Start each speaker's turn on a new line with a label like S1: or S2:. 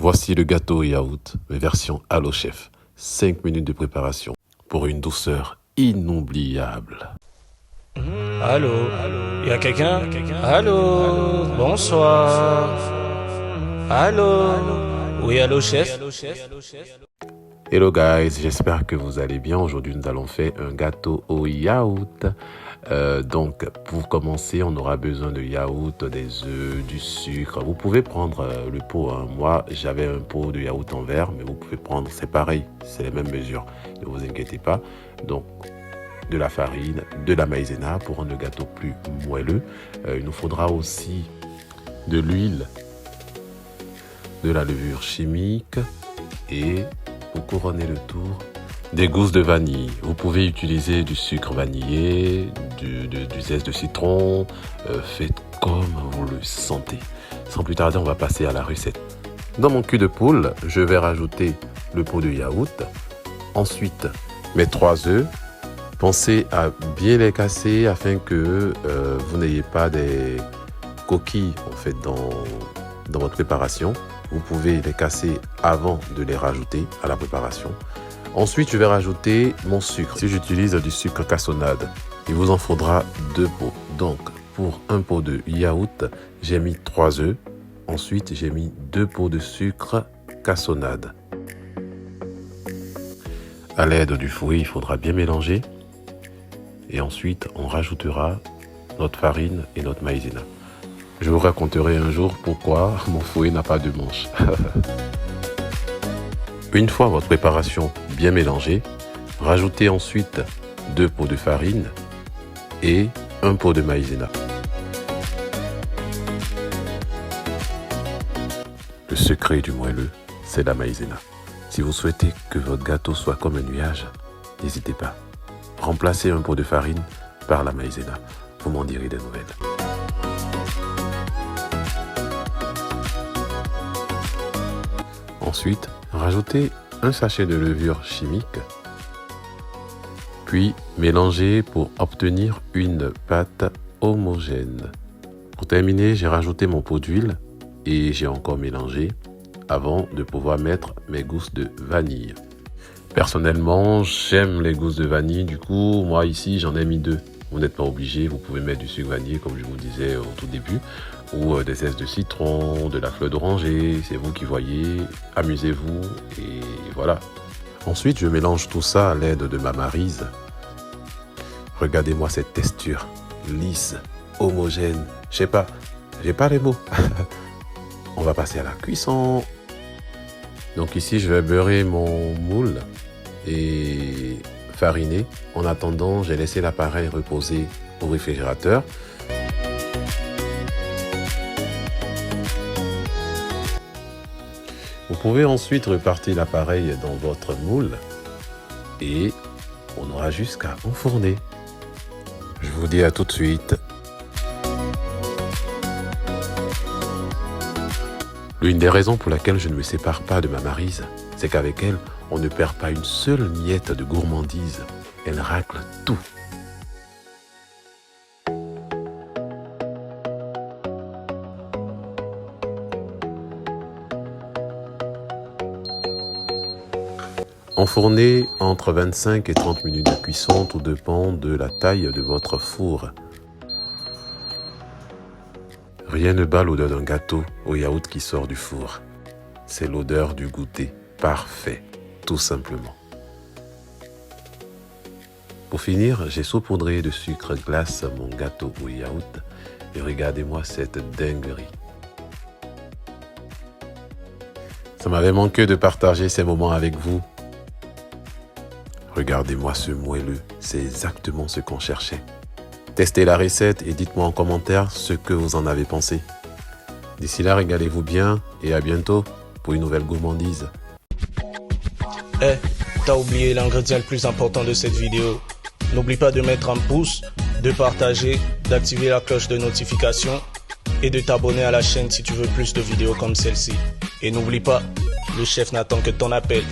S1: Voici le gâteau yaourt, version Allo Chef. 5 minutes de préparation pour une douceur inoubliable.
S2: Allô, y a quelqu'un? Allô, bonsoir. Allô, oui, allô, chef?
S1: Hello guys, j'espère que vous allez bien. Aujourd'hui, nous allons faire un gâteau au yaourt. Donc, pour commencer, on aura besoin de yaourt, des œufs, du sucre. Vous pouvez prendre le pot. Moi, j'avais un pot de yaourt en verre, mais vous pouvez prendre, c'est pareil, c'est les mêmes mesures. Ne vous inquiétez pas. Donc, de la farine, de la maïzena pour rendre le gâteau plus moelleux. Il nous faudra aussi de l'huile, de la levure chimique et pour couronner le tour, des gousses de vanille. Vous pouvez utiliser du sucre vanillé, du zeste de citron, faites comme vous le sentez. Sans plus tarder, on va passer à la recette. Dans mon cul de poule, je vais rajouter le pot de yaourt, ensuite mes 3 œufs. Pensez à bien les casser afin que vous n'ayez pas des coquilles en fait, dans votre préparation. Vous pouvez les casser avant de les rajouter à la préparation. Ensuite, je vais rajouter mon sucre. Si j'utilise du sucre cassonade, il vous en faudra 2 pots. Donc, pour un pot de yaourt, j'ai mis 3 œufs. Ensuite, j'ai mis 2 pots de sucre cassonade. À l'aide du fouet, il faudra bien mélanger. Et ensuite, on rajoutera notre farine et notre maïzena. Je vous raconterai un jour pourquoi mon fouet n'a pas de manche. Une fois votre préparation bien mélangée, rajoutez ensuite 2 pots de farine et 1 pot de maïzena. Le secret du moelleux, c'est la maïzena. Si vous souhaitez que votre gâteau soit comme un nuage, n'hésitez pas. Remplacez un pot de farine par la maïzena. Vous m'en direz des nouvelles. Ensuite, rajoutez un sachet de levure chimique, puis mélangez pour obtenir une pâte homogène. Pour terminer, j'ai rajouté mon pot d'huile et j'ai encore mélangé avant de pouvoir mettre mes gousses de vanille. Personnellement, j'aime les gousses de vanille, du coup, moi ici j'en ai mis 2. Vous n'êtes pas obligé, vous pouvez mettre du sucre vanillé comme je vous disais au tout début, ou des zestes de citron, de la fleur d'oranger, c'est vous qui voyez, amusez-vous et voilà. Ensuite, je mélange tout ça à l'aide de ma maryse. Regardez-moi cette texture, lisse, homogène, je sais pas, j'ai pas les mots. On va passer à la cuisson. Donc ici, je vais beurrer mon moule et fariner. En attendant, j'ai laissé l'appareil reposer au réfrigérateur. Vous pouvez ensuite repartir l'appareil dans votre moule et on aura jusqu'à enfourner. Je vous dis à tout de suite. L'une des raisons pour laquelle je ne me sépare pas de ma maryse, c'est qu'avec elle, on ne perd pas une seule miette de gourmandise. Elle racle tout. Enfournez entre 25 et 30 minutes de cuisson, tout dépend de la taille de votre four. Rien ne bat l'odeur d'un gâteau au yaourt qui sort du four. C'est l'odeur du goûter parfait, tout simplement. Pour finir, j'ai saupoudré de sucre glace mon gâteau au yaourt et regardez-moi cette dinguerie. Ça m'avait manqué de partager ces moments avec vous. Regardez-moi ce moelleux, c'est exactement ce qu'on cherchait. Testez la recette et dites-moi en commentaire ce que vous en avez pensé. D'ici là, régalez-vous bien et à bientôt pour une nouvelle gourmandise.
S2: T'as oublié l'ingrédient le plus important de cette vidéo. N'oublie pas de mettre un pouce, de partager, d'activer la cloche de notification et de t'abonner à la chaîne si tu veux plus de vidéos comme celle-ci. Et n'oublie pas, le chef n'attend que ton appel.